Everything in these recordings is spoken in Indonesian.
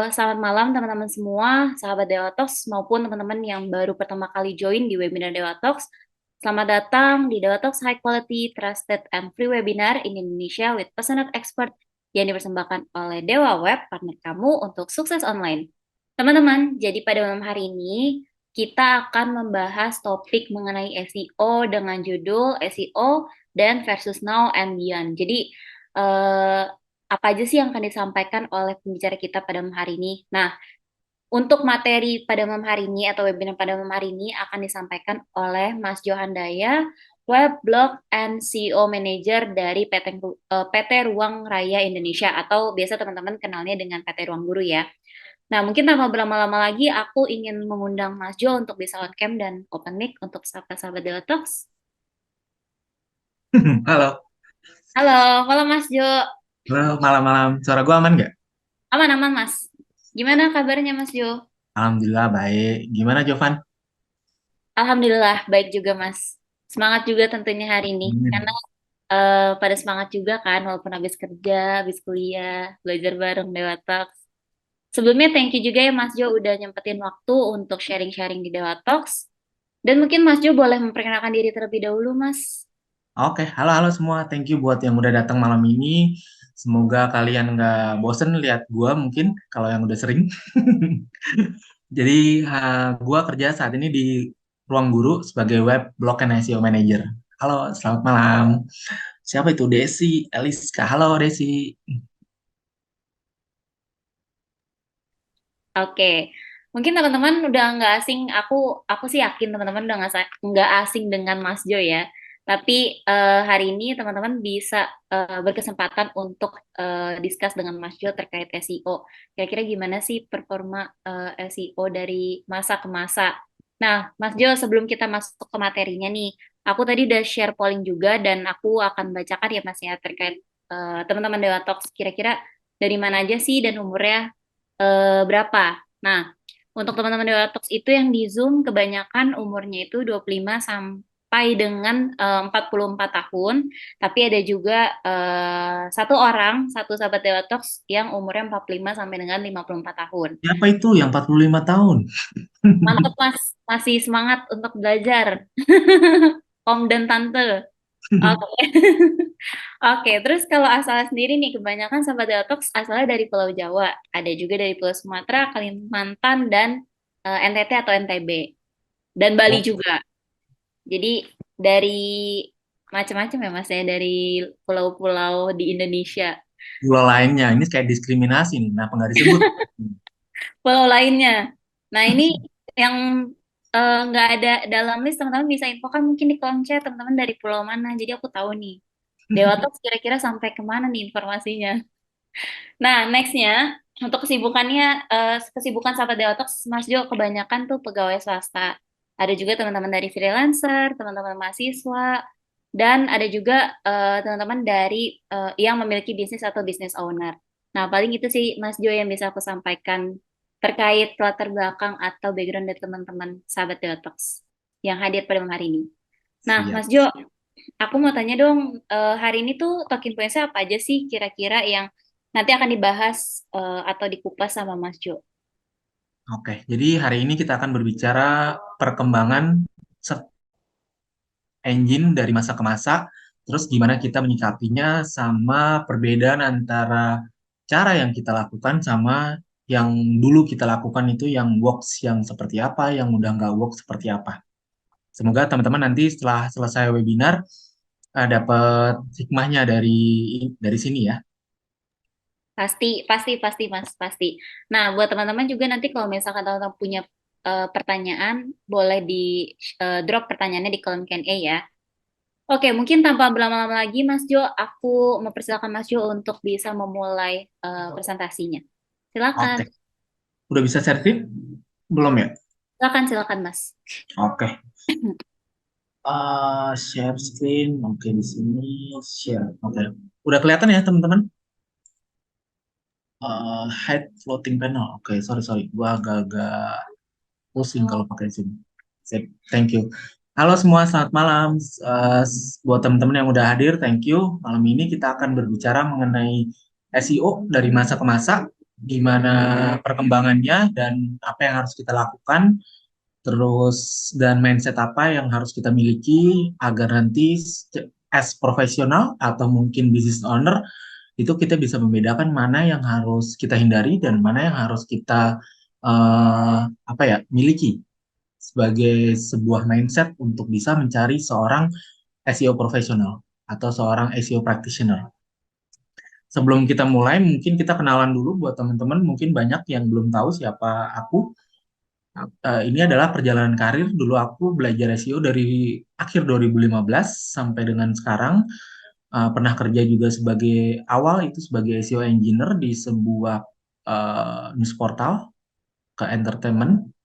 Selamat malam teman-teman semua, sahabat Dewa Talks maupun teman-teman yang baru pertama kali join di webinar Dewa Talks. Selamat datang di Dewa Talks High Quality, Trusted, and Free Webinar in Indonesia with Passionate Expert yang dipersembahkan oleh Dewa Web, partner kamu untuk sukses online. Teman-teman, jadi pada malam hari ini kita akan membahas topik mengenai SEO dengan judul SEO dan versus now and beyond. Jadi, eh, apa aja sih yang akan disampaikan oleh pembicara kita pada malam hari ini? Nah, untuk materi pada malam hari ini atau webinar pada malam hari ini akan disampaikan oleh Mas Johan Daya, Web, Blog, and CEO Manager dari PT Ruang Raya Indonesia atau biasa teman-teman kenalnya dengan PT Ruang Guru ya. Nah, mungkin tanpa berlama-lama lagi, aku ingin mengundang Mas Jo untuk bisa on cam dan open mic untuk sahabat-sahabat Dewa Talks. Halo, Halo, halo Mas Jo. halo malam-malam. Suara gua aman nggak? Aman-aman Mas. Gimana kabarnya Mas Jo? Alhamdulillah baik. Gimana Jovan? Alhamdulillah, baik juga Mas. Semangat juga tentunya hari ini. Karena Amin. pada semangat juga kan, walaupun habis kerja, habis kuliah, belajar bareng Dewa Talks. Sebelumnya thank you juga ya Mas Jo udah nyempetin waktu untuk sharing-sharing di Dewa Talks. Dan mungkin Mas Jo boleh memperkenalkan diri terlebih dahulu Mas. Oke, halo-halo semua. Thank you buat yang udah datang malam ini. Semoga kalian nggak bosen lihat gua mungkin kalau yang udah sering. Jadi gua kerja saat ini di Ruang Guru sebagai web blog and SEO manager. Halo, selamat malam. Siapa itu? Desi, Eliska. Halo Desi. Oke, mungkin teman-teman udah nggak asing. Aku sih yakin teman-teman udah nggak asing dengan Mas Jo ya. Tapi hari ini teman-teman bisa berkesempatan untuk discuss dengan Mas Jo terkait SEO. Kira-kira gimana sih performa SEO dari masa ke masa? Nah, Mas Jo, sebelum kita masuk ke materinya nih, aku tadi udah share polling juga dan aku akan bacakan ya Mas ya terkait teman-teman Dewa Talks. Kira-kira dari mana aja sih dan umurnya berapa. Nah, untuk teman-teman Dewa Talks itu yang di Zoom kebanyakan umurnya itu 25 sampai dengan 44 tahun, tapi ada juga satu sahabat Dewa Talks yang umurnya 45 sampai dengan 54 tahun. Siapa itu yang 45 tahun? Mantap Mas, masih semangat untuk belajar. Om dan Tante. Oke. Oke, terus kalau asalnya sendiri nih, kebanyakan sahabat Detox asalnya dari Pulau Jawa. Ada juga dari Pulau Sumatera, Kalimantan, dan NTT atau NTB. Dan Bali Oh, juga. Jadi dari macam-macam ya Mas ya, dari pulau-pulau di Indonesia. pulau lainnya. Ini kayak diskriminasi nih. Kenapa nggak disebut? Pulau lainnya. Nah ini yang nggak ada dalam list, teman-teman bisa infokan mungkin di kolom chat, teman-teman dari pulau mana. Jadi aku tahu nih. Dewa Talks kira-kira sampai kemana nih informasinya. Nah, nextnya untuk kesibukan sahabat Deotox, Mas Jo kebanyakan tuh pegawai swasta. Ada juga teman-teman dari freelancer, teman-teman mahasiswa, dan ada juga teman-teman dari yang memiliki bisnis atau business owner. Nah, paling itu sih Mas Jo yang bisa aku sampaikan terkait latar belakang atau background dari teman-teman sahabat Deotox yang hadir pada malam hari ini. Nah, Siap. Mas Jo, aku mau tanya dong, hari ini tuh talking points-nya apa aja sih kira-kira yang nanti akan dibahas atau dikupas sama Mas Jo? Oke, jadi hari ini kita akan berbicara perkembangan search engine dari masa ke masa, terus gimana kita menyikapinya sama perbedaan antara cara yang kita lakukan sama yang dulu kita lakukan itu yang works yang seperti apa, yang udah nggak work seperti apa. Semoga teman-teman nanti setelah selesai webinar dapat hikmahnya dari sini ya. Pasti, pasti, pasti, Mas, pasti. Nah, buat teman-teman juga nanti kalau misalkan teman-teman punya pertanyaan, boleh di drop pertanyaannya di kolom Q&A ya. Oke, mungkin tanpa berlama-lama lagi, Mas Jo, aku mempersilakan Mas Jo untuk bisa memulai presentasinya. Silakan, Oke, udah bisa share screen? Belum ya? silakan, silakan, Mas. Oke. Share screen, oke di sini share, oke. Udah kelihatan ya teman-teman? Hide floating panel, oke. Sorry sorry, gua agak-agak pusing kalau pakai di sini. Sip, thank you. Halo semua, selamat malam. Buat teman-teman yang udah hadir, thank you. Malam ini kita akan berbicara mengenai SEO dari masa ke masa. gimana perkembangannya dan apa yang harus kita lakukan, terus dan mindset apa yang harus kita miliki agar nanti as profesional atau mungkin business owner itu kita bisa membedakan mana yang harus kita hindari dan mana yang harus kita apa ya miliki sebagai sebuah mindset untuk bisa mencari seorang SEO profesional atau seorang SEO practitioner. Sebelum kita mulai, mungkin kita kenalan dulu buat teman-teman. Mungkin banyak yang belum tahu siapa aku. Ini adalah perjalanan karir. Dulu aku belajar SEO dari akhir 2015 sampai dengan sekarang. Pernah kerja juga sebagai awal itu sebagai SEO engineer di sebuah news portal ke entertainment.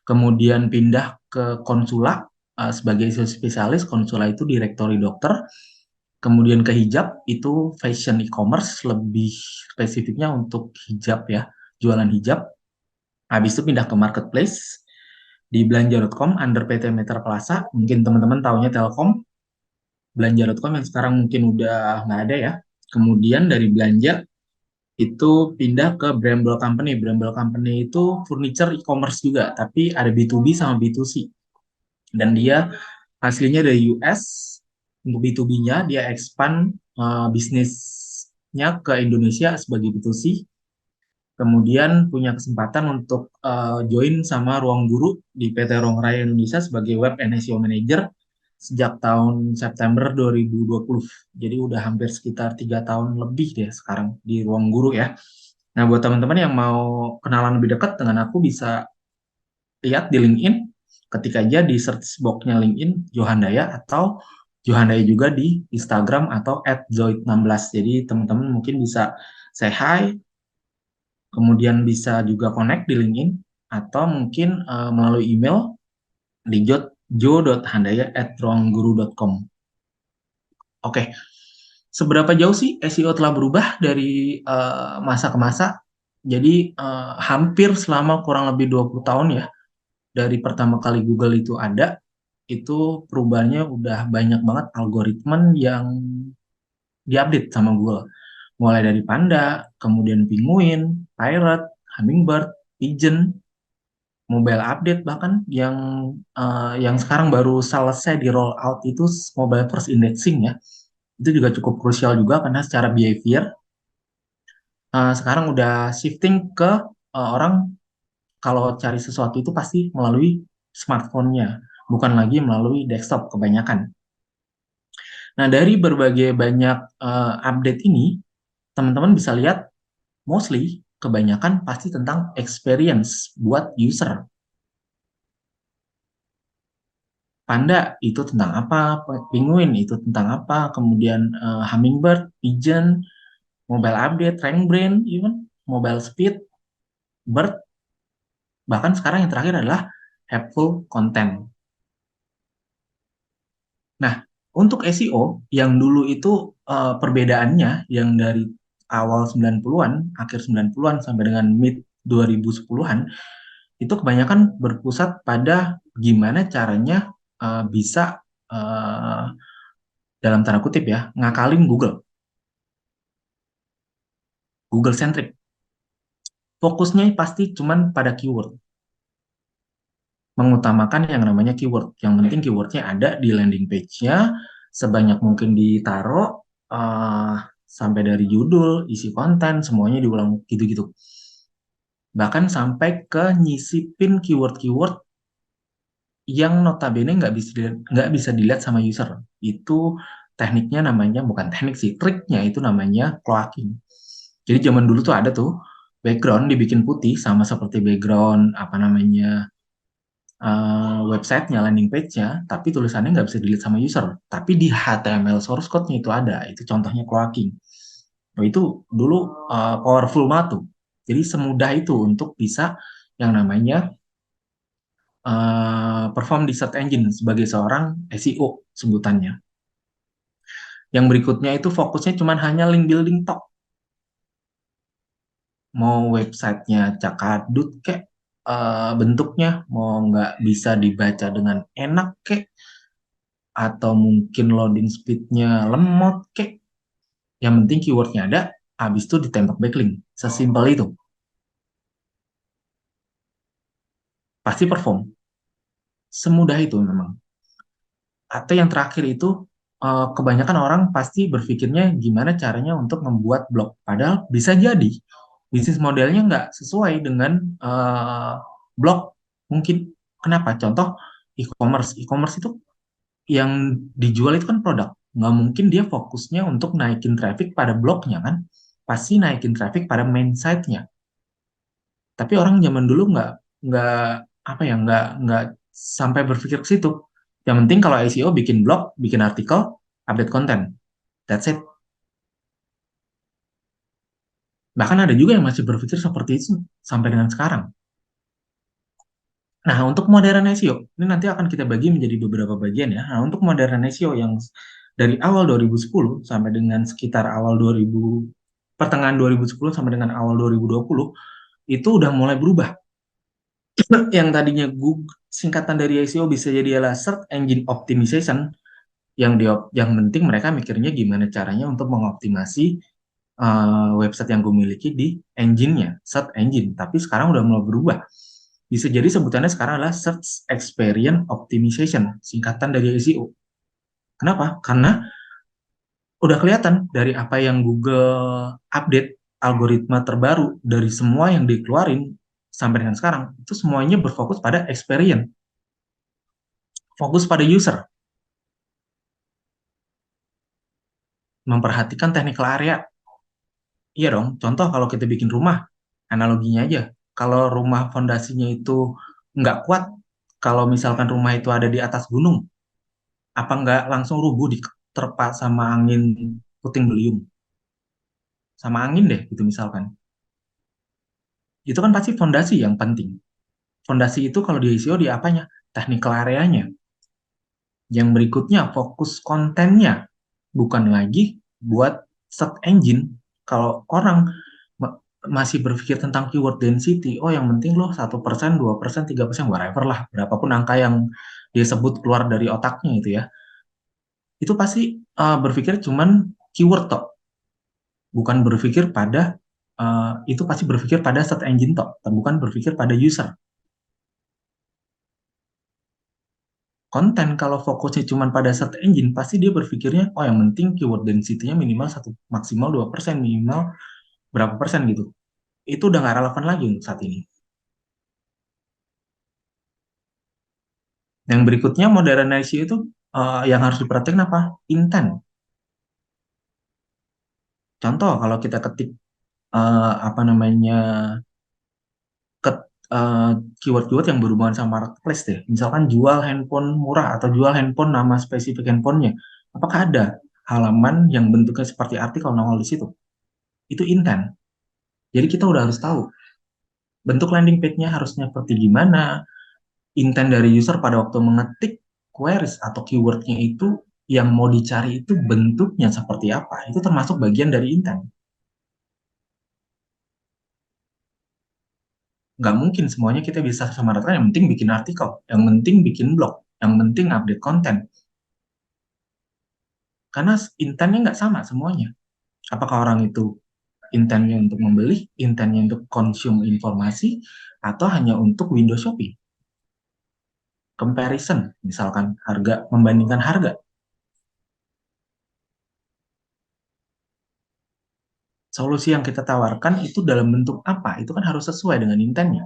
Kemudian pindah ke Konsula sebagai SEO spesialis. Konsula itu direktori dokter. Kemudian ke hijab itu fashion e-commerce, lebih spesifiknya untuk hijab ya, jualan hijab. Habis itu pindah ke marketplace di belanja.com under PT Meter Plaza. Mungkin teman-teman taunya Telkom. Belanja.com yang sekarang mungkin udah nggak ada ya. Kemudian dari belanja itu pindah ke Bramble Company. Bramble Company itu furniture e-commerce juga, tapi ada B2B sama B2C. Dan dia aslinya dari US. Untuk B2B-nya dia expand bisnisnya ke Indonesia sebagai B2C. Kemudian punya kesempatan untuk join sama Ruang Guru di PT Ruang Raya Indonesia sebagai Web and SEO Manager sejak tahun September 2020. Jadi udah hampir sekitar 3 tahun lebih deh sekarang di Ruang Guru ya. Nah, buat teman-teman yang mau kenalan lebih dekat dengan aku bisa lihat di LinkedIn, ketik aja di search box-nya LinkedIn Johandaya atau Johandaya juga di Instagram atau @zoid16. Jadi teman-teman mungkin bisa say hi, kemudian bisa juga connect di LinkedIn atau mungkin melalui email di jo.handaya@ruangguru.com. Oke, seberapa jauh sih SEO telah berubah dari masa ke masa? Jadi hampir selama kurang lebih 20 tahun ya, dari pertama kali Google itu ada, itu perubahannya udah banyak banget algoritma yang diupdate sama Google. Mulai dari Panda, kemudian Penguin, Pirate, Hummingbird, Pigeon, mobile update bahkan yang sekarang baru selesai di roll out itu mobile first indexing ya. Itu juga cukup krusial juga karena secara behavior sekarang udah shifting ke orang kalau cari sesuatu itu pasti melalui smartphone-nya, bukan lagi melalui desktop kebanyakan. Nah, dari berbagai banyak update ini, teman-teman bisa lihat mostly kebanyakan pasti tentang experience buat user. Panda itu tentang apa, Penguin itu tentang apa, kemudian Hummingbird, Pigeon, mobile update, rank brain, even mobile speed, bird, bahkan sekarang yang terakhir adalah helpful content. Nah, untuk SEO yang dulu itu perbedaannya yang dari awal 90-an, akhir 90-an sampai dengan mid 2010-an, itu kebanyakan berpusat pada gimana caranya bisa uh, dalam tanda kutip ya, ngakalin Google, Google centric. Fokusnya pasti cuman pada keyword, mengutamakan yang namanya keyword. Yang penting keywordnya ada di landing page-nya, sebanyak mungkin ditaruh, sampai dari judul, isi konten, semuanya diulang gitu-gitu. Bahkan sampai ke nyisipin keyword-keyword yang notabene nggak bisa dilihat sama user. Itu tekniknya namanya, bukan teknik sih, triknya itu namanya cloaking. Jadi zaman dulu tuh ada tuh background dibikin putih sama seperti background apa namanya websitenya, landing page-nya, tapi tulisannya nggak bisa dilihat sama user. Tapi di HTML source code-nya itu ada. Itu contohnya cloaking. Nah, itu dulu powerful banget tuh. Jadi semudah itu untuk bisa yang namanya perform di search engine sebagai seorang SEO sebutannya. Yang berikutnya itu fokusnya cuma hanya link building top. Mau websitenya cakadut kek, bentuknya mau nggak bisa dibaca dengan enak kek, atau mungkin loading speed-nya lemot kek. Yang penting keywordnya ada, habis itu ditembak backlink. Sesimpel itu. pasti perform. Semudah itu memang. Atau yang terakhir itu kebanyakan orang pasti berpikirnya gimana caranya untuk membuat blog. Padahal bisa jadi bisnis modelnya nggak sesuai dengan blog. Mungkin kenapa? Contoh e-commerce. E-commerce itu yang dijual itu kan produk. Nggak mungkin dia fokusnya untuk naikin traffic pada blognya kan. Pasti naikin traffic pada main site-nya. Tapi orang zaman dulu nggak apa ya nggak sampai berpikir ke situ. Yang penting kalau SEO bikin blog, bikin artikel, update konten. That's it. Bahkan ada juga yang masih berpikir seperti itu sampai dengan sekarang. Nah, untuk modern SEO, ini nanti akan kita bagi menjadi beberapa bagian ya. Nah, untuk modern SEO yang dari awal 2010 sampai dengan sekitar awal 2000, pertengahan 2010 sampai dengan awal 2020, itu udah mulai berubah. Yang tadinya Google, singkatan dari SEO bisa jadi adalah Search Engine Optimization, yang penting mereka mikirnya gimana caranya untuk mengoptimasi website yang gue miliki di engine-nya, search engine. Tapi sekarang udah mulai berubah. Bisa jadi sebutannya sekarang adalah Search Experience Optimization, singkatan dari SEO. Kenapa? Karena udah kelihatan dari apa yang Google update algoritma terbaru dari semua yang dikeluarin sampai dengan sekarang, itu semuanya berfokus pada experience, fokus pada user, memperhatikan technical area. Iya dong, contoh kalau kita bikin rumah, analoginya aja. Kalau rumah fondasinya itu nggak kuat, kalau misalkan rumah itu ada di atas gunung, apa nggak langsung rubuh diterpa sama angin puting beliung, sama angin deh gitu misalkan. Itu kan pasti fondasi yang penting. Fondasi itu kalau di SEO di apanya? Technical areanya. Yang berikutnya fokus kontennya, bukan lagi buat search engine. Kalau orang masih berpikir tentang keyword density, oh yang penting loh 1%, 2%, 3%, whatever lah, berapapun angka yang dia sebut keluar dari otaknya itu ya, itu pasti berpikir cuman keyword toh, bukan berpikir pada itu pasti berpikir pada search engine toh, bukan berpikir pada user. Konten kalau fokusnya cuma pada search engine, pasti dia berpikirnya, oh yang penting keyword density-nya minimal satu, maksimal 2%, minimal berapa persen gitu. Itu udah nggak relevan lagi untuk saat ini. Yang berikutnya modernization itu yang harus diperhatikan apa? Intent. Contoh kalau kita ketik apa namanya ke eh, keyword-keyword yang berhubungan sama marketplace deh. Misalkan jual handphone murah atau jual handphone nama spesifik handphonenya. Apakah ada halaman yang bentuknya seperti artikel nongol di situ? Itu intent. Jadi kita udah harus tahu bentuk landing page-nya harusnya seperti gimana, intent dari user pada waktu mengetik queries atau keyword-nya itu yang mau dicari itu bentuknya seperti apa. Itu termasuk bagian dari intent. Nggak mungkin semuanya kita bisa samaratakan, yang penting bikin artikel, yang penting bikin blog, yang penting update konten. Karena intentnya nggak sama semuanya. Apakah orang itu intentnya untuk membeli, intentnya untuk consume informasi, atau hanya untuk window shopping, comparison, misalkan harga, membandingkan harga. Solusi yang kita tawarkan itu dalam bentuk apa? Itu kan harus sesuai dengan intentnya.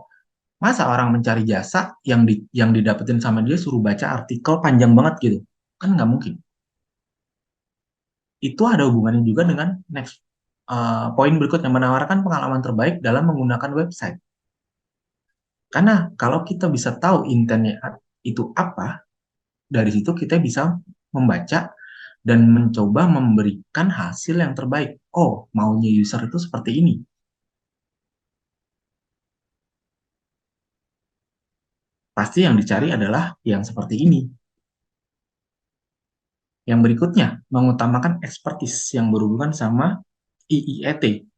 Masa orang mencari jasa yang didapetin sama dia suruh baca artikel panjang banget gitu? Kan nggak mungkin. Itu ada hubungannya juga dengan next poin berikutnya, menawarkan pengalaman terbaik dalam menggunakan website. Karena kalau kita bisa tahu intentnya itu apa, dari situ kita bisa membaca dan mencoba memberikan hasil yang terbaik. Oh, maunya user itu seperti ini. Pasti yang dicari adalah yang seperti ini. Yang berikutnya, mengutamakan expertise yang berhubungan sama IIET.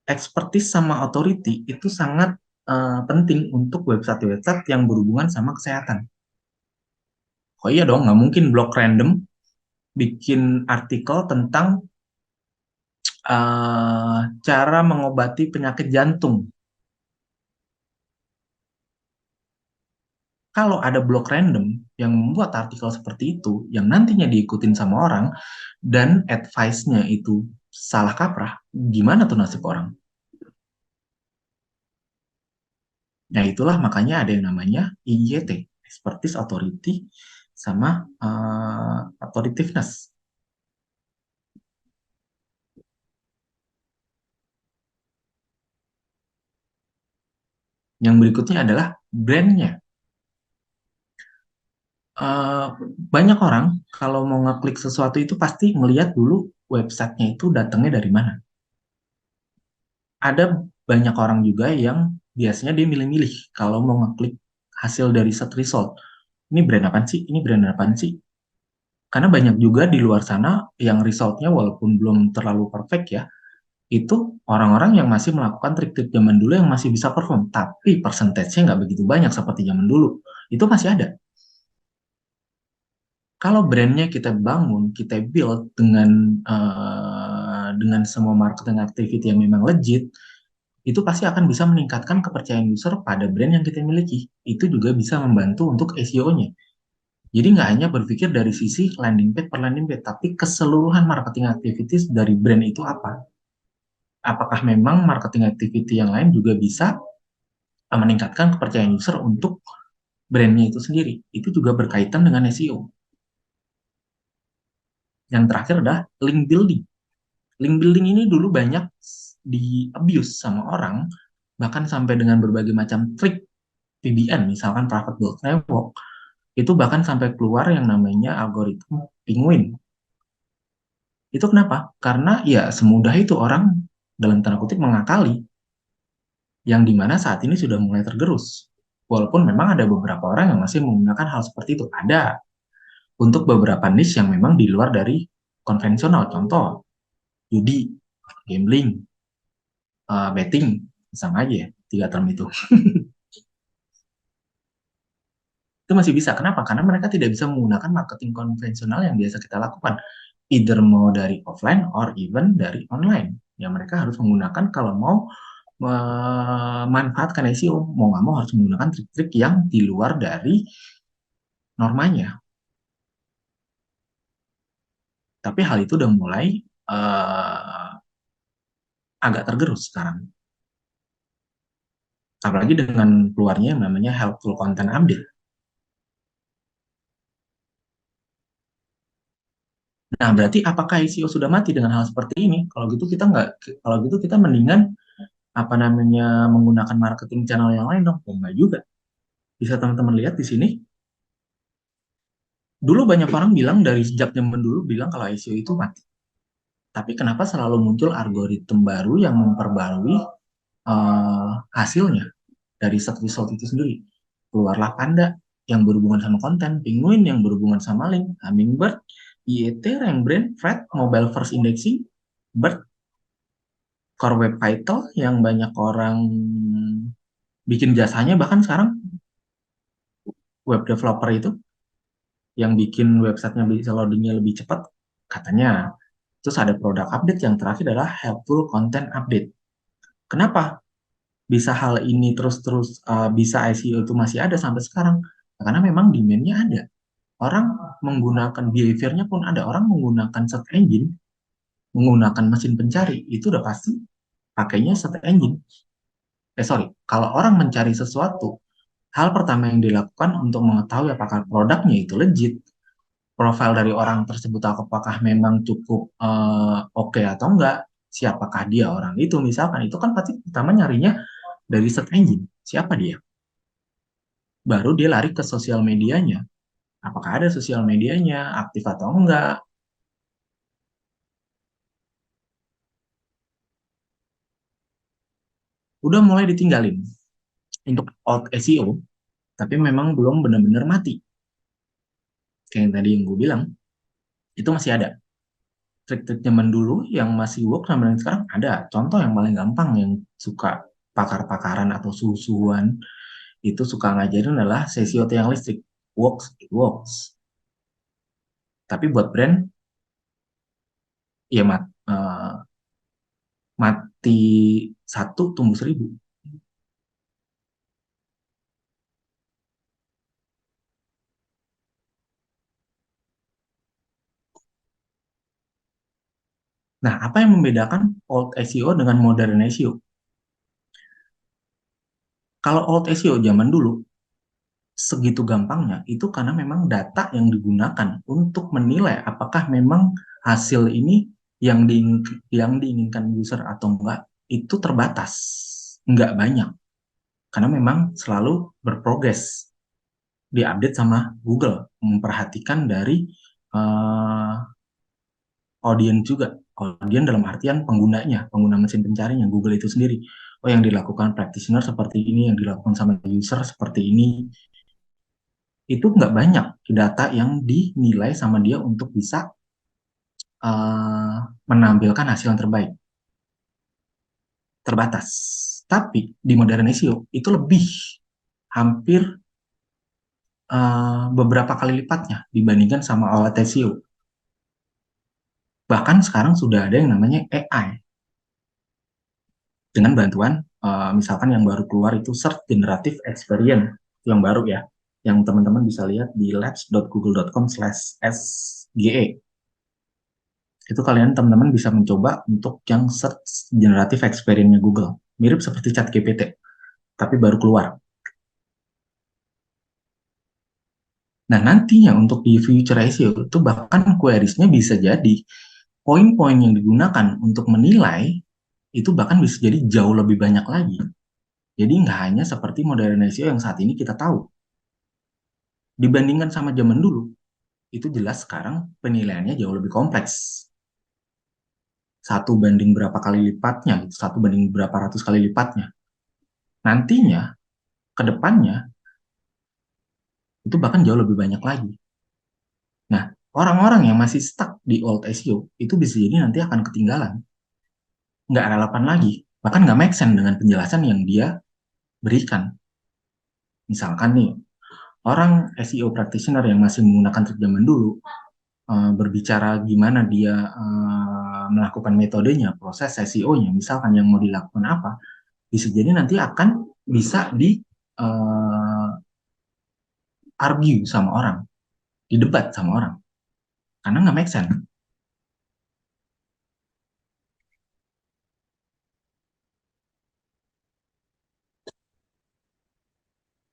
Expertise sama authority itu sangat penting untuk website-website yang berhubungan sama kesehatan. Oh iya dong, nggak mungkin blog random bikin artikel tentang cara mengobati penyakit jantung. Kalau ada blog random yang membuat artikel seperti itu, yang nantinya diikutin sama orang, dan advice-nya itu salah kaprah, gimana tuh nasib orang? Nah, itulah makanya ada yang namanya IGT, Expertise Authority, sama Authoritativeness. Yang berikutnya adalah brandnya. Eh, Banyak orang kalau mau ngeklik sesuatu itu pasti melihat dulu websitenya itu datangnya dari mana. Ada banyak orang juga yang biasanya dia milih-milih kalau mau ngeklik hasil dari search result. Ini brand apa sih? Ini brand apa sih? Karena banyak juga di luar sana yang resultnya walaupun belum terlalu perfect ya, itu orang-orang yang masih melakukan trik-trik zaman dulu yang masih bisa perform, tapi persentasenya nggak begitu banyak seperti zaman dulu. Itu masih ada. Kalau brandnya kita bangun, kita build dengan semua marketing activity yang memang legit, itu pasti akan bisa meningkatkan kepercayaan user pada brand yang kita miliki. Itu juga bisa membantu untuk SEO-nya. Jadi nggak hanya berpikir dari sisi landing page per landing page, tapi keseluruhan marketing activities dari brand itu apa. Apakah memang marketing activity yang lain juga bisa meningkatkan kepercayaan user untuk brandnya itu sendiri. Itu juga berkaitan dengan SEO. Yang terakhir adalah link building. Link building ini dulu banyak di abuse sama orang, bahkan sampai dengan berbagai macam trik PBN, misalkan Private Bulk Network, itu bahkan sampai keluar yang namanya algoritma penguin. Itu kenapa? Karena ya semudah itu orang dalam tanda kutip mengakali, yang dimana saat ini sudah mulai tergerus. Walaupun memang ada beberapa orang yang masih menggunakan hal seperti itu. Ada untuk beberapa niche yang memang di luar dari konvensional. Contoh, judi, gambling, betting, sama aja ya, tiga term itu. Itu masih bisa. Kenapa? Karena mereka tidak bisa menggunakan marketing konvensional yang biasa kita lakukan. Either mau dari offline or even dari online. Yang mereka harus menggunakan kalau mau memanfaatkan SEO, mau nggak mau harus menggunakan trik-trik yang di luar dari normanya. Tapi hal itu udah mulai uh, agak tergerus sekarang. Apalagi dengan keluarnya yang namanya helpful content update. Nah, berarti apakah SEO sudah mati dengan hal seperti ini? Kalau gitu kita nggak, kalau gitu kita mendingan apa namanya menggunakan marketing channel yang lain dong. Oh, enggak juga. Bisa teman-teman lihat di sini. Dulu banyak orang bilang dari sejak zaman dulu bilang kalau SEO itu mati. Tapi kenapa selalu muncul algoritma baru yang memperbarui hasilnya dari search result itu sendiri? Keluarlah Panda yang berhubungan sama konten, Penguin yang berhubungan sama link, Hummingbird, IET, Rank Brain, Fred, Mobile First Indexing, Bird, Core Web Title yang banyak orang bikin jasanya bahkan sekarang web developer itu yang bikin websitenya bisa loadingnya lebih cepat katanya. Terus ada produk update yang terakhir adalah helpful content update. Kenapa bisa hal ini terus-terus bisa ICO itu masih ada sampai sekarang? Karena memang demand-nya ada. Orang menggunakan behavior-nya pun ada. Orang menggunakan search engine, menggunakan mesin pencari, itu udah pasti pakainya search engine. Sorry, kalau orang mencari sesuatu, hal pertama yang dilakukan untuk mengetahui apakah produknya itu legit, profil dari orang tersebut apakah memang cukup oke atau enggak, siapakah dia orang itu misalkan, itu kan pasti pertama nyarinya dari search engine, siapa dia. Baru dia lari ke sosial medianya, apakah ada sosial medianya, aktif atau enggak. Udah mulai ditinggalin untuk out SEO, tapi memang belum benar-benar mati. Kayak yang tadi yang gue bilang, itu masih ada. Trik-trik zaman dulu yang masih work sampai dengan sekarang ada. Contoh yang paling gampang yang suka pakar-pakaran atau suhu-suhuan itu suka ngajarin adalah sesi yang listrik. Works, it works. Tapi buat brand, ya mati satu tumbuh seribu. Nah, apa yang membedakan old SEO dengan modern SEO? Kalau old SEO zaman dulu, segitu gampangnya, itu karena memang data yang digunakan untuk menilai apakah memang hasil ini yang diinginkan user atau enggak, itu terbatas. Enggak banyak. Karena memang selalu berprogres, diupdate sama Google, memperhatikan dari uh, audiens juga. Audiens dalam artian penggunanya, pengguna mesin pencarinya, Google itu sendiri. Oh, yang dilakukan practitioner seperti ini, yang dilakukan sama user seperti ini. Itu nggak banyak data yang dinilai sama dia untuk bisa uh, menampilkan hasil yang terbaik. Terbatas. Tapi di modern SEO itu lebih, hampir beberapa kali lipatnya dibandingkan sama alat SEO. Bahkan sekarang sudah ada yang namanya AI dengan bantuan misalkan yang baru keluar itu Search Generative Experience yang baru ya, yang teman-teman bisa lihat di labs.google.com/sge. Itu kalian teman-teman bisa mencoba untuk yang Search Generative Experience-nya Google, mirip seperti ChatGPT tapi baru keluar. Nah, nantinya untuk di future SEO itu bahkan queries-nya bisa jadi poin-poin yang digunakan untuk menilai itu bahkan bisa jadi jauh lebih banyak lagi. Jadi nggak hanya seperti modern SEO yang saat ini kita tahu. Dibandingkan sama zaman dulu, itu jelas sekarang penilaiannya jauh lebih kompleks. Satu banding berapa kali lipatnya, satu banding berapa ratus kali lipatnya. Nantinya, ke depannya, itu bahkan jauh lebih banyak lagi. Nah, orang-orang yang masih stuck di old SEO, itu bisa jadi nanti akan ketinggalan. Nggak relevan lagi. Bahkan nggak make sense dengan penjelasan yang dia berikan. Misalkan nih, orang SEO practitioner yang masih menggunakan trik zaman dulu, berbicara gimana dia melakukan metodenya, proses SEO-nya, misalkan yang mau dilakukan apa, bisa jadi nanti akan bisa di argue sama orang, didebat sama orang, karena nggak make sense.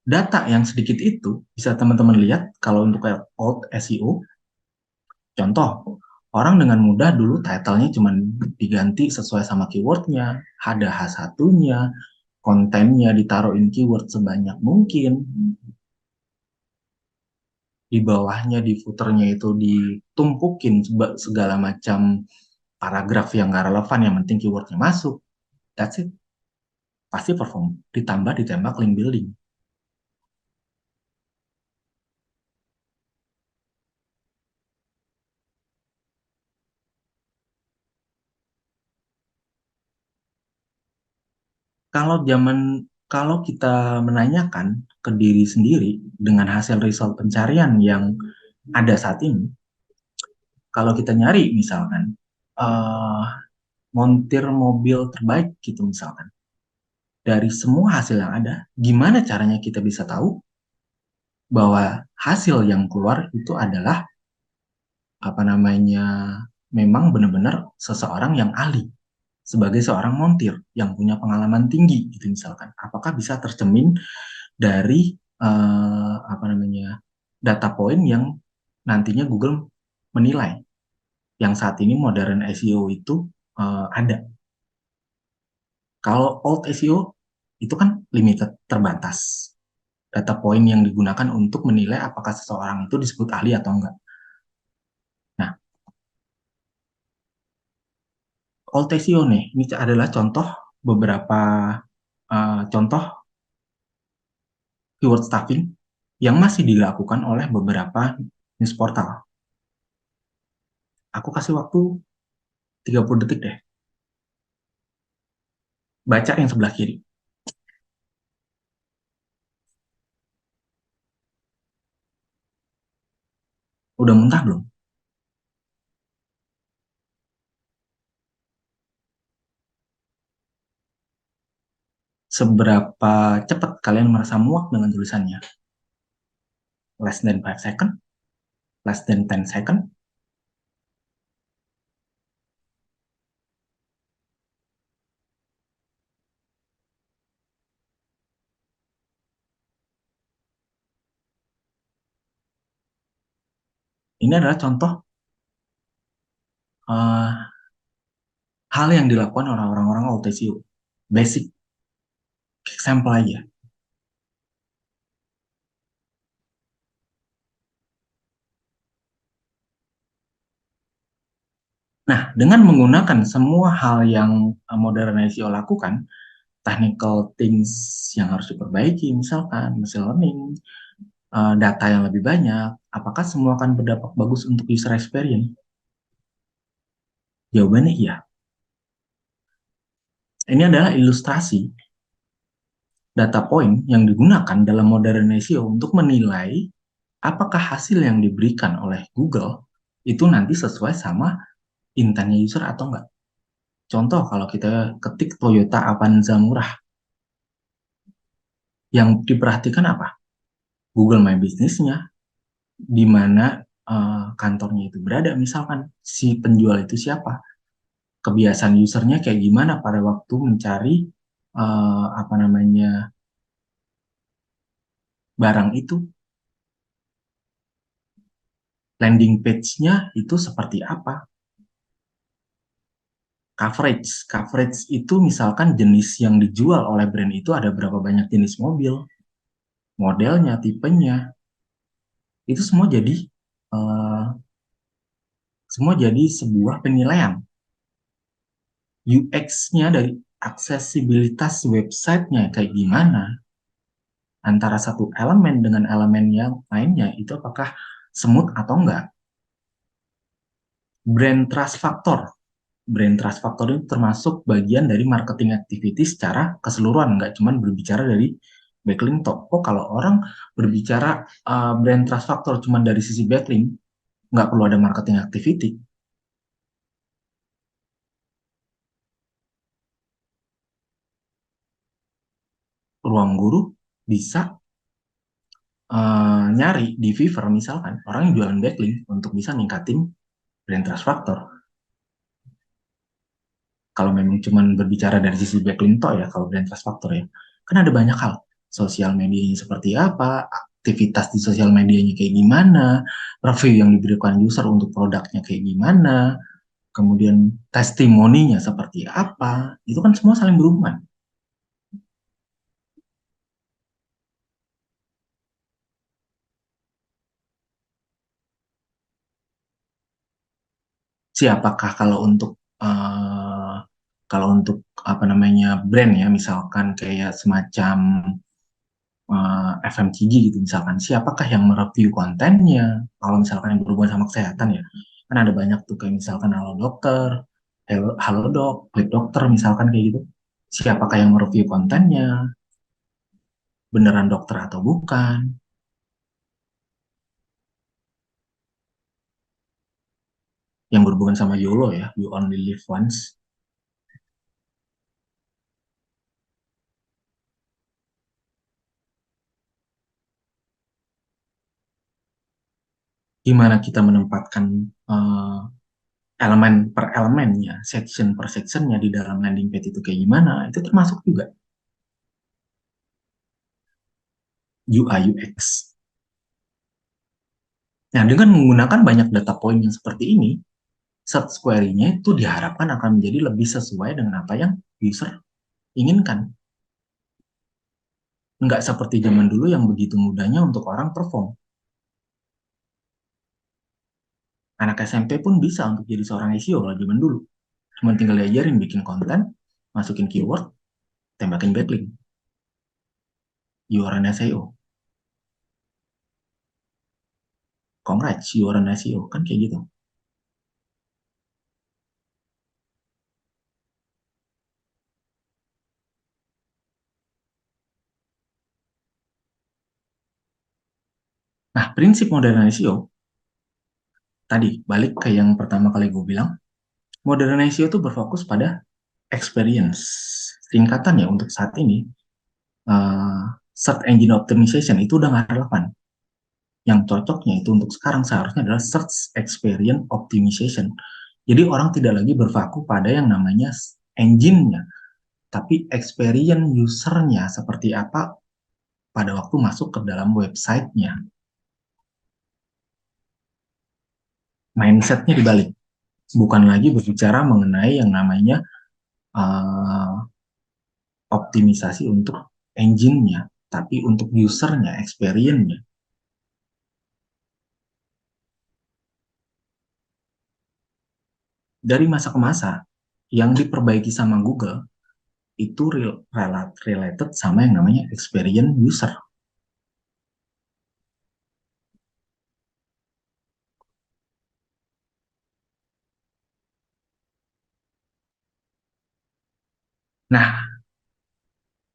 Data yang sedikit itu bisa teman-teman lihat kalau untuk old SEO, contoh, orang dengan mudah dulu title-nya cuma diganti sesuai sama keyword-nya, ada H1-nya, kontennya ditaruhin keyword sebanyak mungkin, di bawahnya di footernya itu ditumpukin segala macam paragraf yang nggak relevan, yang penting keywordnya masuk. That's it. Pasti perform. Ditambah ditembak link building. Kalau kita menanyakan ke diri sendiri dengan hasil result pencarian yang ada saat ini, kalau kita nyari misalkan uh, montir mobil terbaik gitu misalkan, dari semua hasil yang ada, gimana caranya kita bisa tahu bahwa hasil yang keluar itu adalah apa namanya, memang benar-benar seseorang yang ahli sebagai seorang montir yang punya pengalaman tinggi gitu misalkan, apakah bisa tercermin dari apa namanya, data point yang nantinya Google menilai yang saat ini modern SEO itu ada. Kalau old SEO itu kan limited, terbatas data point yang digunakan untuk menilai apakah seseorang itu disebut ahli atau enggak. Nah, old SEO nih, ini adalah contoh beberapa contoh keyword stuffing yang masih dilakukan oleh beberapa news portal. Aku kasih waktu 30 detik deh. Baca yang sebelah kiri. Udah muntah belum? Seberapa cepat kalian merasa muak dengan tulisannya? Less than 5 second? Less than 10 second? Ini adalah contoh uh, hal yang dilakukan orang-orang OTCO. Basic example aja. Nah, dengan menggunakan semua hal yang modern ICO lakukan, technical things yang harus diperbaiki, misalkan machine learning, data yang lebih banyak, apakah semua akan berdampak bagus untuk user experience? Jawabannya iya. Ini adalah ilustrasi data point yang digunakan dalam modern SEO untuk menilai apakah hasil yang diberikan oleh Google itu nanti sesuai sama intentnya user atau enggak. Contoh kalau kita ketik Toyota Avanza murah, yang diperhatikan apa? Google My Business-nya, di mana kantornya itu berada, misalkan si penjual itu siapa, kebiasaan usernya kayak gimana pada waktu mencari apa namanya barang itu, landing page-nya itu seperti apa, coverage itu misalkan jenis yang dijual oleh brand itu ada berapa banyak jenis mobil, modelnya, tipenya, itu uh, semua jadi sebuah penilaian. UX-nya dari aksesibilitas websitenya kayak gimana, antara satu elemen dengan elemen yang lainnya itu apakah smooth atau enggak. Brand trust factor. Brand trust factor itu termasuk bagian dari marketing activity secara keseluruhan, nggak cuma berbicara dari backlink top. Oh, kalau orang berbicara brand trust factor cuma dari sisi backlink, nggak perlu ada marketing activity. Ruang guru bisa nyari di Fiverr misalkan orang yang jualan backlink untuk bisa ningkatin brand trust factor. Kalau memang cuma berbicara dari sisi backlink toh ya, kalau brand trust factor ya, kan ada banyak hal. Sosial medianya seperti apa, aktivitas di sosial medianya kayak gimana, review yang diberikan user untuk produknya kayak gimana, kemudian testimoninya seperti apa, itu kan semua saling berhubungan. Siapakah uh, kalau untuk apa namanya brand ya, misalkan kayak semacam FMCG gitu misalkan, siapakah yang mereview kontennya kalau misalkan yang berhubungan sama kesehatan ya, kan ada banyak tuh kayak misalkan Halo Dokter, Halodoc, Klik Dokter misalkan kayak gitu, siapakah yang mereview kontennya, beneran dokter atau bukan, yang berhubungan sama YOLO ya, you only live once, gimana kita menempatkan uh, elemen per elemennya, section per sectionnya di dalam landing page itu kayak gimana, itu termasuk juga UI UX. Nah, dengan menggunakan banyak data point yang seperti ini, search query-nya itu diharapkan akan menjadi lebih sesuai dengan apa yang user inginkan. Nggak seperti zaman dulu yang begitu mudahnya untuk orang perform. Anak SMP pun bisa untuk jadi seorang SEO kalau zaman dulu. Cuma tinggal diajarin bikin konten, masukin keyword, tembakin backlink. You are an SEO. Congrats, you are an SEO. Kan kayak gitu. Nah, prinsip modern SEO, tadi balik ke yang pertama kali gue bilang, modern SEO itu berfokus pada experience. Singkatan ya untuk saat ini, search engine optimization itu udah nggak relevan. Yang cocoknya itu untuk sekarang seharusnya adalah search experience optimization. Jadi orang tidak lagi berpaku pada yang namanya engine-nya, tapi experience user-nya seperti apa pada waktu masuk ke dalam website-nya. mindsetnya dibalik. Bukan lagi berbicara mengenai yang namanya uh, optimisasi untuk engine-nya, tapi untuk user-nya, experience-nya. Dari masa ke masa, yang diperbaiki sama Google itu related sama yang namanya experience user. Nah,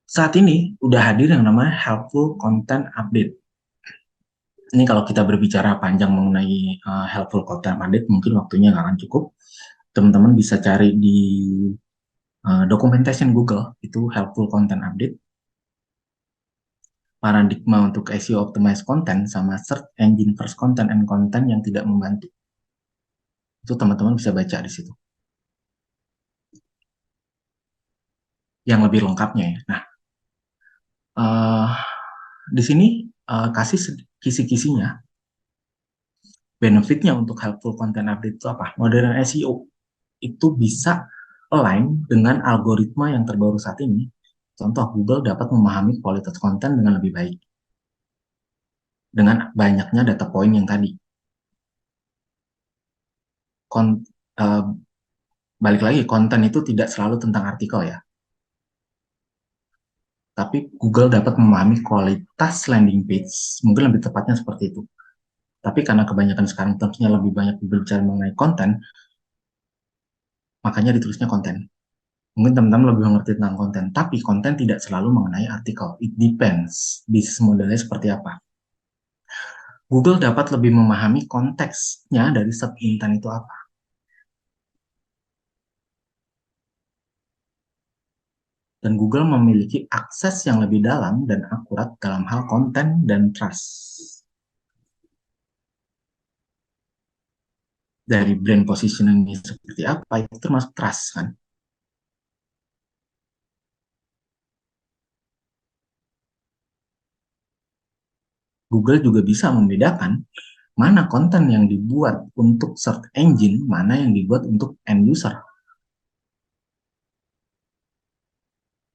saat ini udah hadir yang namanya helpful content update. Ini kalau kita berbicara panjang mengenai helpful content update, mungkin waktunya nggak akan cukup. Teman-teman bisa cari di documentation Google, itu helpful content update. Paradigma untuk SEO optimized content sama search engine first content and content yang tidak membantu. Itu teman-teman bisa baca di situ. Yang lebih lengkapnya ya. Nah, uh, di sini kasih kisi-kisinya. Benefitnya untuk helpful content update itu apa? Modern SEO itu bisa align dengan algoritma yang terbaru saat ini. Contoh, Google dapat memahami kualitas konten dengan lebih baik dengan banyaknya data point yang tadi. Kon, uh, Balik lagi, konten itu tidak selalu tentang artikel ya, tapi Google dapat memahami kualitas landing page, mungkin lebih tepatnya seperti itu. Tapi karena kebanyakan sekarang tentunya lebih banyak berbicara mengenai konten, makanya ditulisnya konten. Mungkin teman-teman lebih mengerti tentang konten, tapi konten tidak selalu mengenai artikel. It depends, bisnis modelnya seperti apa. Google dapat lebih memahami konteksnya dari search intent itu apa. Dan Google memiliki akses yang lebih dalam dan akurat dalam hal konten dan trust. Dari brand positioning seperti apa, itu termasuk trust kan. Google juga bisa membedakan mana konten yang dibuat untuk search engine, mana yang dibuat untuk end user.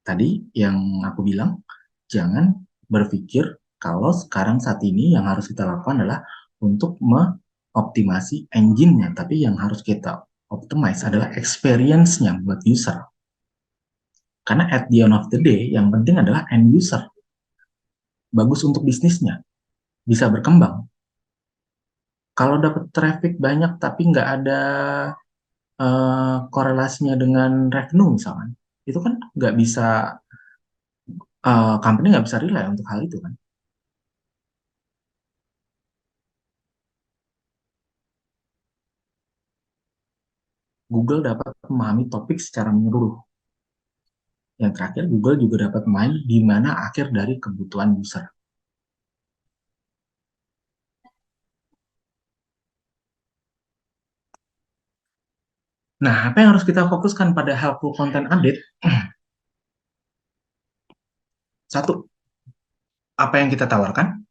Tadi yang aku bilang, jangan berpikir kalau sekarang saat ini yang harus kita lakukan adalah untuk mengoptimasi engine-nya, tapi yang harus kita optimize adalah experience-nya buat user. Karena at the end of the day, yang penting adalah end user. Bagus untuk bisnisnya, bisa berkembang. Kalau dapat traffic banyak tapi nggak ada korelasinya dengan revenue misalkan, itu kan nggak bisa, company nggak bisa rely untuk hal itu kan. Google dapat memahami topik secara menyeluruh. Yang terakhir, Google juga dapat main di mana akhir dari kebutuhan user. Nah, apa yang harus kita fokuskan pada helpful content update? Satu, apa yang kita tawarkan?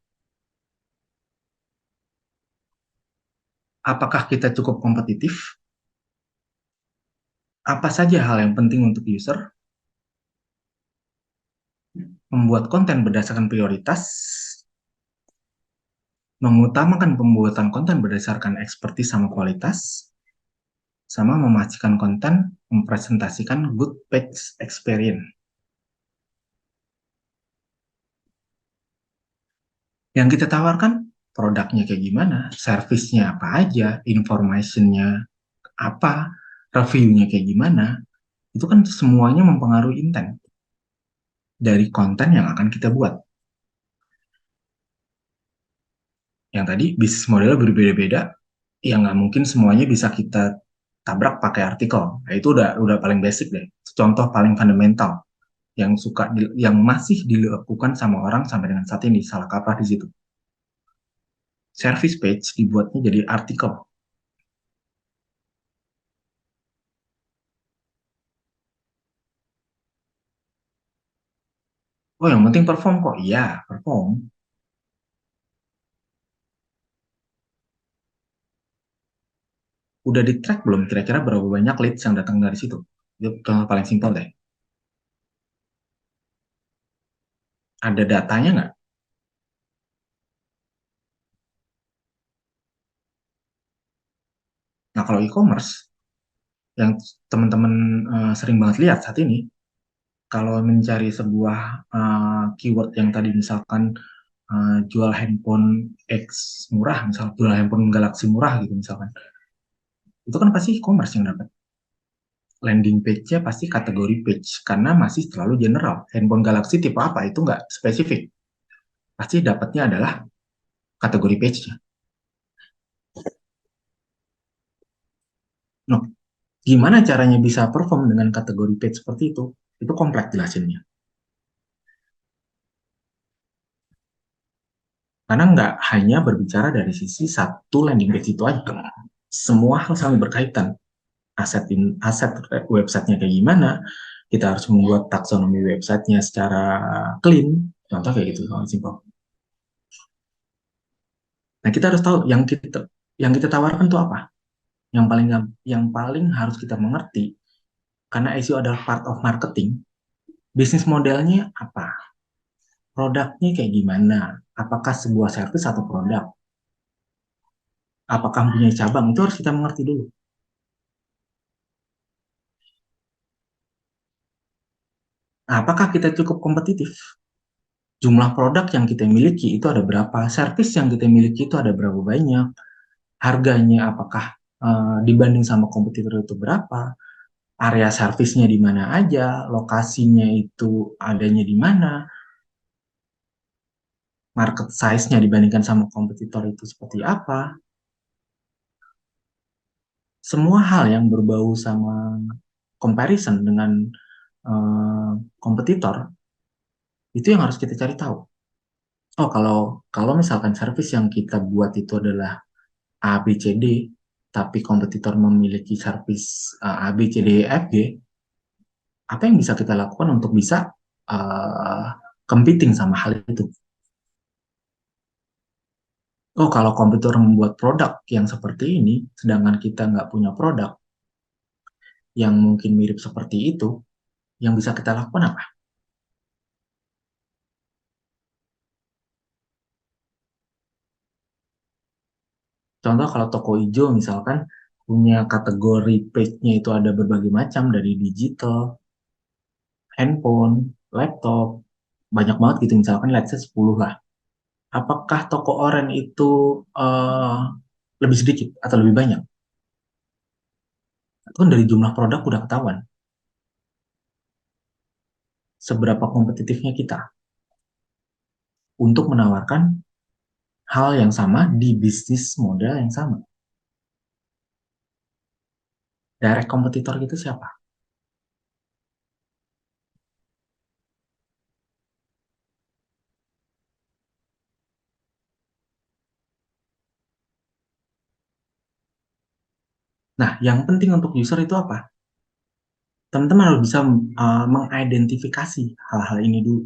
Apakah kita cukup kompetitif? Apa saja hal yang penting untuk user? Membuat konten berdasarkan prioritas, mengutamakan pembuatan konten berdasarkan ekspertis sama kualitas, sama memastikan konten mempresentasikan good page experience. Yang kita tawarkan produknya kayak gimana, servisnya apa aja, informationnya apa, reviewnya kayak gimana, itu kan semuanya mempengaruhi intent dari konten yang akan kita buat. Yang tadi bisnis modelnya berbeda-beda, ya nggak mungkin semuanya bisa kita tabrak pakai artikel. Nah, itu udah paling basic deh. Contoh paling fundamental yang masih dilakukan sama orang sampai dengan saat ini, salah kaprah di situ. Service page dibuatnya jadi artikel. Oh, yang penting perform kok. Iya, perform. Udah di track belum kira-kira berapa banyak leads yang datang dari situ? Itu contoh paling simpel deh. Ada datanya nggak? Nah, kalau e-commerce yang teman-teman sering banget lihat saat ini, kalau mencari sebuah keyword yang tadi misalkan jual handphone X murah, misal jual handphone Galaxy murah gitu misalkan, itu kan pasti e-commerce yang dapat. Landing page-nya pasti kategori page karena masih terlalu general. Handphone Galaxy tipe apa itu nggak spesifik. Pasti dapatnya adalah kategori page-nya. Nah, gimana caranya bisa perform dengan kategori page seperti itu? Itu kompleks jelasinnya. Karena nggak hanya berbicara dari sisi satu landing page itu aja. Semua hal saling berkaitan. Aset websitenya kayak gimana, kita harus membuat taksonomi websitenya secara clean. Contoh kayak gitu, simpel. Nah, kita harus tahu yang kita tawarkan itu apa. Yang paling harus kita mengerti karena SEO adalah part of marketing. Bisnis modelnya apa? Produknya kayak gimana? Apakah sebuah service atau produk? Apakah mempunyai cabang? Itu harus kita mengerti dulu. Nah, apakah kita cukup kompetitif? Jumlah produk yang kita miliki itu ada berapa? Service yang kita miliki itu ada berapa banyak? Harganya apakah dibanding sama kompetitor itu berapa? Area servisnya di mana aja? Lokasinya itu adanya di mana? Market size-nya dibandingkan sama kompetitor itu seperti apa? Semua hal yang berbau sama comparison dengan eh, kompetitor itu yang harus kita cari tahu. Oh, kalau kalau misalkan service yang kita buat itu adalah A, B, C, D, tapi kompetitor memiliki service A, B, C, D, E, F, G, apa yang bisa kita lakukan untuk bisa uh, competing sama hal itu? Oh, kalau kompetitor membuat produk yang seperti ini, sedangkan kita nggak punya produk yang mungkin mirip seperti itu, yang bisa kita lakukan apa? Contoh kalau toko hijau misalkan punya kategori page-nya itu ada berbagai macam dari digital, handphone, laptop, banyak banget gitu misalkan let's say 10 lah. Apakah toko oren itu eh, lebih sedikit atau lebih banyak? Itu kan dari jumlah produk udah ketahuan seberapa kompetitifnya kita untuk menawarkan hal yang sama di bisnis model yang sama. Direct kompetitor gitu siapa? Nah, yang penting untuk user itu apa? Teman-teman harus bisa mengidentifikasi hal-hal ini dulu.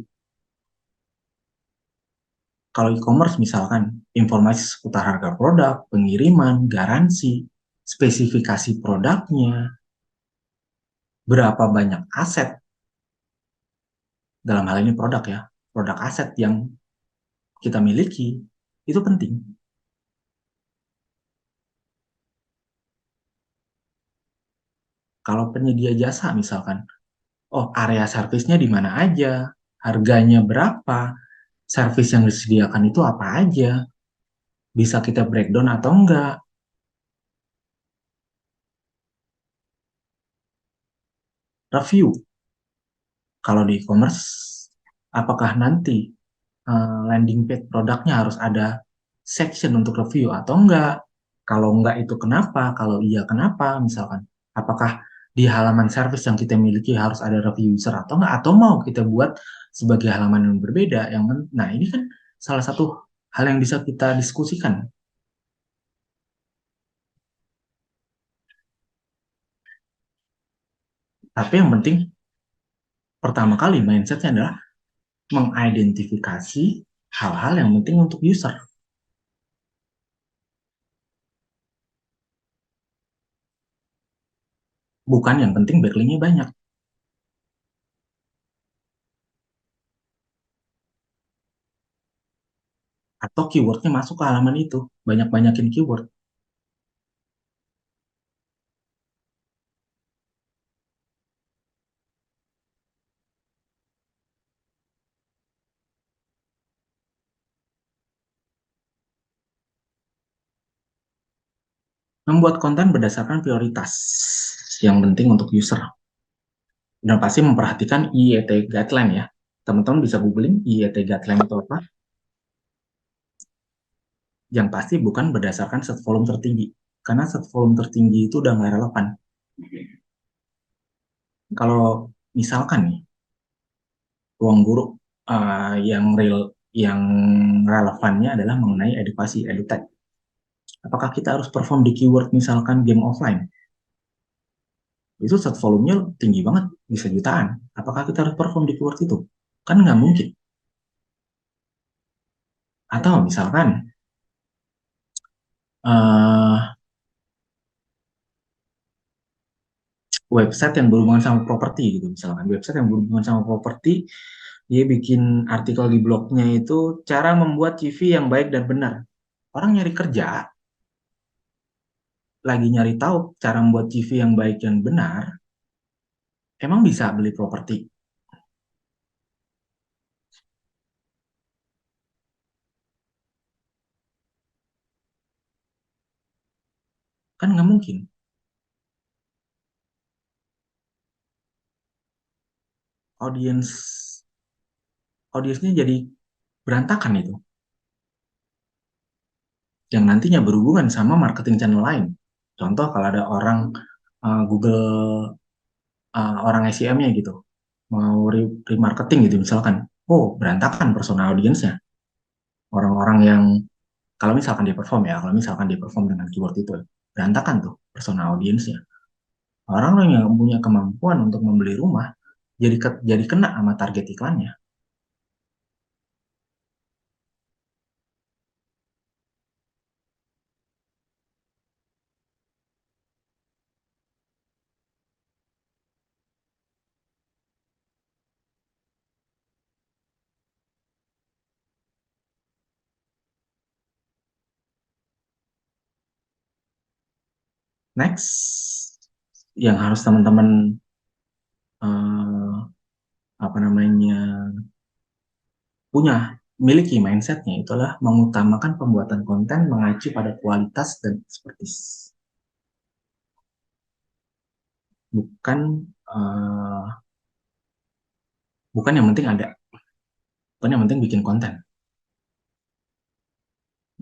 Kalau e-commerce misalkan informasi seputar harga produk, pengiriman, garansi, spesifikasi produknya, berapa banyak aset, dalam hal ini produk ya, produk aset yang kita miliki, itu penting. Kalau penyedia jasa misalkan, oh area servisnya di mana aja, harganya berapa, servis yang disediakan itu apa aja, bisa kita breakdown atau enggak, review. Kalau di e-commerce, apakah nanti landing page produknya harus ada section untuk review atau enggak? Kalau enggak itu kenapa? Kalau iya kenapa? Misalkan, apakah di halaman service yang kita miliki harus ada review user atau enggak? Atau mau kita buat sebagai halaman yang berbeda? Nah ini kan salah satu hal yang bisa kita diskusikan. Tapi yang penting pertama kali mindsetnya adalah mengidentifikasi hal-hal yang penting untuk user. Bukan yang penting backlinknya banyak. Atau keywordnya masuk ke halaman itu. Banyak-banyakin keyword. Membuat konten berdasarkan prioritas yang penting untuk user. Dan pasti memperhatikan IET guideline ya. Teman-teman bisa googling IET guideline itu apa. Yang pasti bukan berdasarkan set volume tertinggi. Karena set volume tertinggi itu udah nggak relevan. Kalau misalkan nih, ruang guru yang real, yang relevannya adalah mengenai edukasi, edutech. Apakah kita harus perform di keyword misalkan game offline? Itu set volumenya tinggi banget, bisa jutaan. Apakah kita harus perform di keyword itu? Kan nggak mungkin. Atau misalkan uh, website yang berhubungan sama properti gitu, misalkan website yang berhubungan sama properti, dia bikin artikel di blognya itu cara membuat CV yang baik dan benar. Orang nyari kerja, lagi nyari tahu cara membuat CV yang baik dan benar, emang bisa beli properti? Kan nggak mungkin. Audiens Audiensnya jadi berantakan itu. Yang nantinya berhubungan sama marketing channel lain. Contoh kalau ada orang Google, orang SEM-nya gitu, mau remarketing gitu misalkan. Oh, berantakan persona audiensnya. Orang-orang yang, kalau misalkan dia perform ya, kalau misalkan dia perform dengan keyword itu, berantakan tuh persona audiensnya. Orang-orang yang punya kemampuan untuk membeli rumah, jadi kena sama target iklannya. Next, yang harus teman-teman eh, apa namanya punya miliki mindsetnya itulah mengutamakan pembuatan konten mengacu pada kualitas dan expertise, bukan eh, bukan yang penting ada, bukan yang penting bikin konten.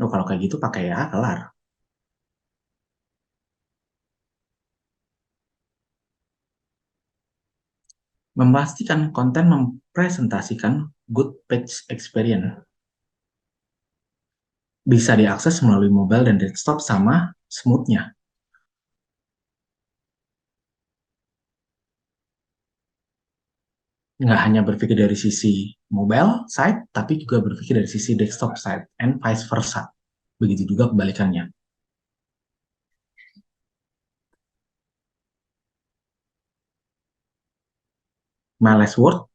Oh, kalau kayak gitu pakai ya kelar. Memastikan konten mempresentasikan good page experience, bisa diakses melalui mobile dan desktop sama smoothnya. Nggak hanya berpikir dari sisi mobile side, tapi juga berpikir dari sisi desktop side, and vice versa. Begitu juga kebalikannya. My last word,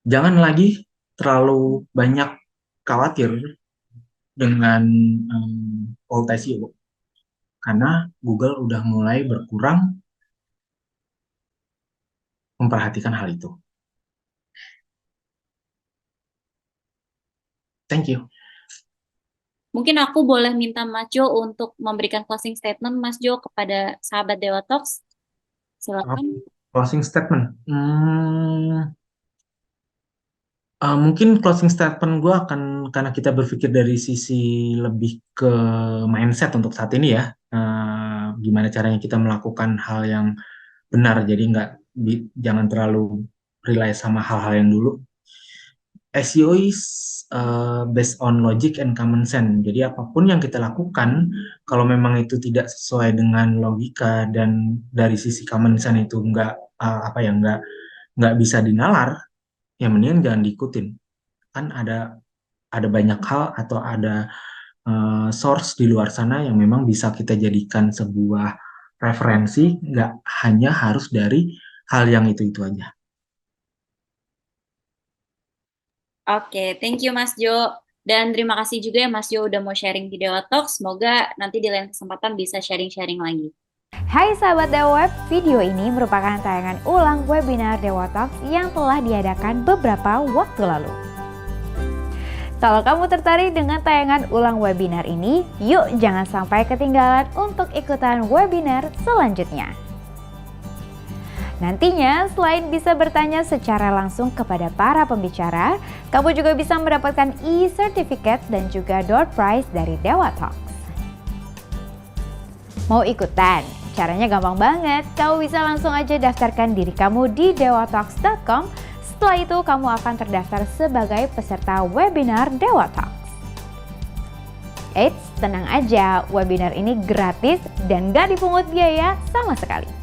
jangan lagi terlalu banyak khawatir dengan old SEO, karena Google udah mulai berkurang memperhatikan hal itu. Thank you. Mungkin aku boleh minta Mas Jo untuk memberikan closing statement Mas Jo kepada sahabat Dewa Talks. Silakan. Closing statement. Mungkin closing statement gue akan, karena kita berpikir dari sisi lebih ke mindset untuk saat ini ya. Gimana caranya kita melakukan hal yang benar, jadi nggak, jangan terlalu rely sama hal-hal yang dulu. SEO is based on logic and common sense. Jadi apapun yang kita lakukan, kalau memang itu tidak sesuai dengan logika dan dari sisi common sense itu nggak apa ya, nggak bisa dinalar, ya mendingan jangan diikutin. Kan ada banyak hal atau ada source di luar sana yang memang bisa kita jadikan sebuah referensi, nggak hanya harus dari hal yang itu-itu aja. Oke, thank you Mas Jo. Dan terima kasih juga ya Mas Jo udah mau sharing di Dewa Talk. Semoga nanti di lain kesempatan bisa sharing-sharing lagi. Hai sahabat Dewa Web, video ini merupakan tayangan ulang webinar Dewa Talks yang telah diadakan beberapa waktu lalu. Kalau kamu tertarik dengan tayangan ulang webinar ini, yuk jangan sampai ketinggalan untuk ikutan webinar selanjutnya. Nantinya, selain bisa bertanya secara langsung kepada para pembicara, kamu juga bisa mendapatkan e-certificate dan juga door prize dari Dewa Talks. Mau ikutan? Caranya gampang banget, kamu bisa langsung aja daftarkan diri kamu di dewatalks.com. Setelah itu kamu akan terdaftar sebagai peserta webinar Dewa Talks. Eits, tenang aja, webinar ini gratis dan gak dipungut biaya sama sekali.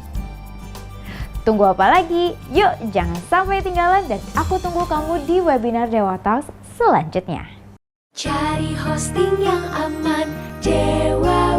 Tunggu apa lagi? Yuk jangan sampai ketinggalan dan aku tunggu kamu di webinar Dewa Talks selanjutnya. Cari hosting yang aman, Dewa